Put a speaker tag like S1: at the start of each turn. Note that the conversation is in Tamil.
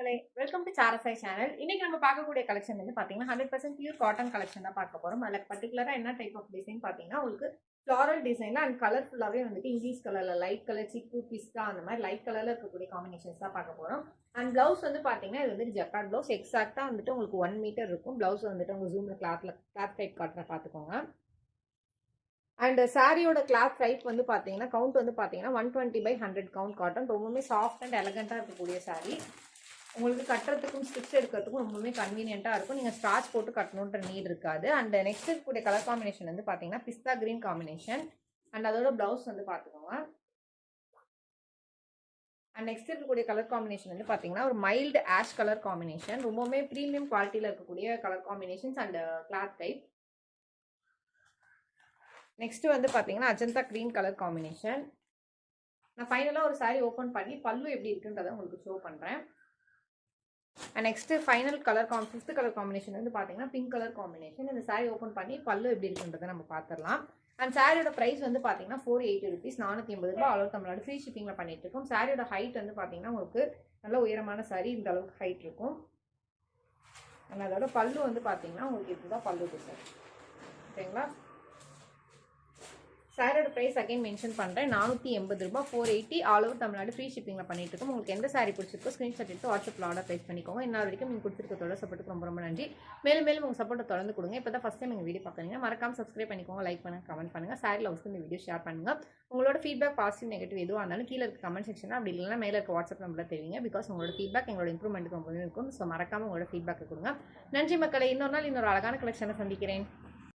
S1: மக்களே, வெல்கம் டு சாரசாய் சேனல். இன்னைக்கு நம்ம பார்க்கக்கூடிய கலெக்ஷன் வந்து பாத்தீங்கன்னா 100% பியூர் காட்டன் கலெக்ஷன் தான் பார்க்க போறோம். அதுல பர்டிகுலரா என்ன டைப் ஆஃப் டிசைன் பாத்தீங்கன்னா உங்களுக்கு ஃப்ளாரல் டிசைன்ல அண்ட் கலர்ஃபுல்லாவே வந்துட்டு இங்கிலீஷ் கலர்ல லைட் கலர் சிக்கு பிஸ்தா அந்த மாதிரி லைட் கலர்ல இருக்கக்கூடிய காம்பினேஷன்ஸ் தான் பார்க்க போறோம். அண்ட் பிளவுஸ் வந்து பாத்தீங்கன்னா இது வந்து ஜக்கார்ட் பிளவுஸ் எக்ஸாக்டா வந்துட்டு உங்களுக்கு 1 மீட்டர் இருக்கும். பிளவுஸ் வந்துட்டு உங்க ஜூம்ல கிளாத் டைப் காட்டுற பாத்துக்கோங்க. அண்ட் சாரியோட கிளாத் டைப் வந்து பாத்தீங்கன்னா கவுண்ட் வந்து பாத்தீங்கன்னா 120/100 கவுண்ட் காட்டன். ரொம்பவுமே சாஃப்ட் அண்ட் எலகண்டா இருக்கக்கூடிய சாரி. உங்களுக்கு கட்டுறதுக்கும் ஸ்டிச் எடுக்கிறதுக்கும் ரொம்பவே கன்வீனியன்ட்டாக இருக்கும். நீங்கள் ஸ்டார்ச் போட்டு கட்டணுன்ற நீட் இருக்காது. அண்ட் நெக்ஸ்ட் இருக்கக்கூடிய கலர் காம்பினேஷன் வந்து பார்த்தீங்கன்னா பிஸ்தா கிரீன் காம்பினேஷன். அண்ட் அதோட பிளவுஸ் வந்து பார்த்துக்கோங்க. அண்ட் நெக்ஸ்ட் இருக்கக்கூடிய கலர் காம்பினேஷன் வந்து பார்த்தீங்கன்னா ஒரு மைல்டு ஆஷ் கலர் காம்பினேஷன். ரொம்பவுமே ப்ரீமியம் குவாலிட்டியில் இருக்கக்கூடிய colour combinations and cloth type. Next வந்து பார்த்தீங்கன்னா அஜந்தா கிரீன் கலர் காம்பினேஷன். நான் ஃபைனலாக ஒரு சாரி ஓப்பன் பண்ணி பல்லு எப்படி இருக்குன்றதை உங்களுக்கு ஷோ பண்ணுறேன். And next final colour fifth colour combination வந்து பார்த்தீங்கன்னா பிங்க் கலர் காம்பினேஷன். இந்த சாரி ஓப்பன் பண்ணி பல்லு எப்படி இருக்குன்றதை நம்ம பார்த்துடலாம். அண்ட் சாரியோட ப்ரைஸ் வந்து பார்த்தீங்கன்னா 480 rupees, 480 ரூபாய். ஆல் ஓவர் தமிழ்நாடு ஃப்ரீ ஷிப்பிங்கில் பண்ணிட்டு இருக்கோம். சாரியோட ஹைட் வந்து பார்த்தீங்கன்னா உங்களுக்கு நல்ல உயரமான சாரி, இந்த அளவுக்கு ஹைட் இருக்கும். அண்ட் அதோட பல்லு வந்து பார்த்தீங்கன்னா உங்களுக்கு இதுதான் பல்லு டிசைன். ஓகேங்களா? சாரியோட ப்ரைஸ் அகைன் மென்ஷன் பண்ணுறேன், 480 ரூபாய், 480. ஆல் ஓவர் தமிழ்நாடு ஃப்ரீ ஷிப்பிங்கில் பண்ணிட்டு இருக்கோம். உங்களுக்கு எந்த சாரி பிடிச்சிருக்கோ ஸ்க்ரீன்ஷாட் எடுத்து வாட்ஸ்அப்பில் ஆர்டர் ப்ளேஸ் பண்ணிக்கோங்க. இன்னொரு வரைக்கும் நீங்கள் கொடுத்துருக்கத்தோட சப்போர்ட்டுக்கு ரொம்ப ரொம்ப நன்றி. மேலும் மேலும் உங்கள் சப்போர்ட்டை தொடர்ந்து கொடுங்க. இப்போ தான் ஃபஸ்ட் டைம் எங்கள் வீடியோ பார்க்குறீங்க, மறக்காம சப்ஸ்கிரைப் பண்ணிக்கோங்க, லைக் பண்ணுங்கள், கமெண்ட் பண்ணுங்கள். சாரி லவ்ஸ்க்கு இந்த வீடியோ ஷேர் பண்ணுங்கள். உங்களோட ஃபீட்பேக் பாசிட்டிவ் நெகட்டிவ் எதுவாக இருந்தாலும் கீழே இருக்க கமெண்ட் செக்ஷன் அப்படி இல்லைனா மேலே இருக்க வாட்ஸ்அப் நம்பரில் தெரிவிங்க. பிகாஸ் உங்களோட ஃபீட்பேக் எங்களோட இம்ப்ரூவ்மெண்ட்டுக்கு ரொம்பவே இருக்கும். ஸோ மறக்காமல் உங்களோட ஃபீட்பேக்கை கொடுங்க. நன்றி மக்களை. இன்னொரு நாள் இன்னொரு அழகான கலெக்ஷனை சந்திக்கிறேன்.